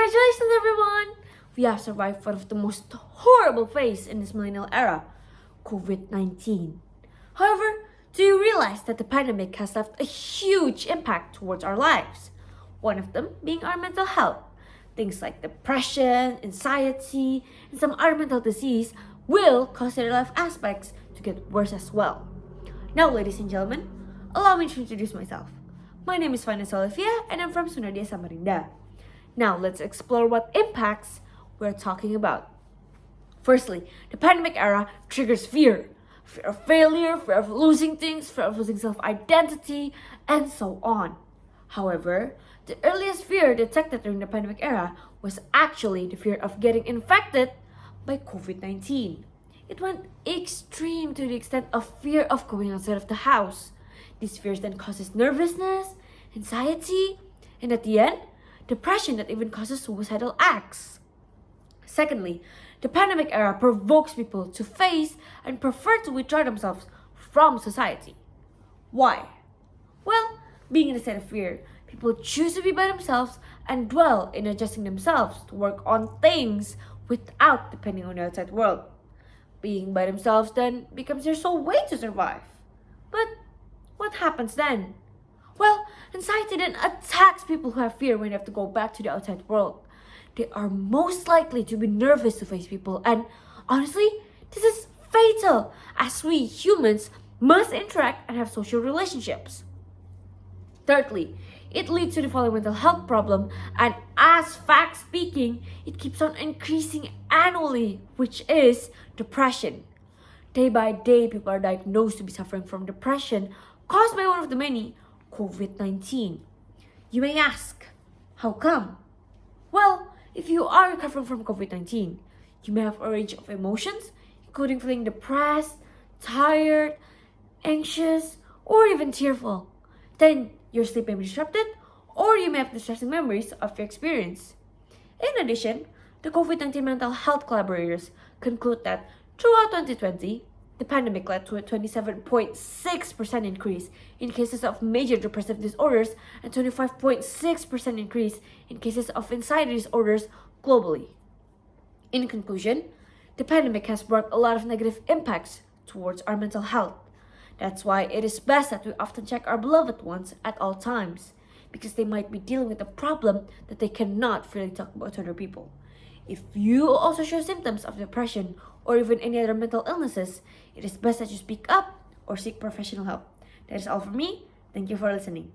Congratulations, everyone! We have survived one of the most horrible phases in this millennial era, COVID-19. However, do you realize that the pandemic has left a huge impact towards our lives? One of them being our mental health. Things like depression, anxiety, and some other mental disease will cause their life aspects to get worse as well. Now, ladies and gentlemen, allow me to introduce myself. My name is Vanessa Olivia and I'm from Sunodia Samarinda. Now, let's explore what impacts we're talking about. Firstly, the pandemic era triggers fear. Fear of failure, fear of losing things, fear of losing self-identity, and so on. However, the earliest fear detected during the pandemic era was actually the fear of getting infected by COVID-19. It went extreme to the extent of fear of going outside of the house. These fears then causes nervousness, anxiety, and at the end, depression that even causes suicidal acts. Secondly, the pandemic era provokes people to face and prefer to withdraw themselves from society. Why? Well, being in a state of fear, people choose to be by themselves and dwell in adjusting themselves to work on things without depending on the outside world. Being by themselves then becomes their sole way to survive. But what happens then? Well, anxiety then attacks people who have fear when they have to go back to the outside world. They are most likely to be nervous to face people, and honestly, this is fatal as we humans must interact and have social relationships. Thirdly, it leads to the following mental health problem, and as fact speaking, it keeps on increasing annually, which is depression. Day by day, people are diagnosed to be suffering from depression caused by one of the many, COVID-19. You may ask, how come? Well, if you are recovering from COVID-19, you may have a range of emotions, including feeling depressed, tired, anxious, or even tearful. Then your sleep may be disrupted, or you may have distressing memories of your experience. In addition, the COVID-19 mental health collaborators conclude that throughout 2020, the pandemic led to a 27.6% increase in cases of major depressive disorders and 25.6% increase in cases of anxiety disorders globally. In conclusion, the pandemic has brought a lot of negative impacts towards our mental health. That's why it is best that we often check our beloved ones at all times, because they might be dealing with a problem that they cannot freely talk about to other people. If you also show symptoms of depression or even any other mental illnesses, it is best that you speak up or seek professional help. That is all from me. Thank you for listening.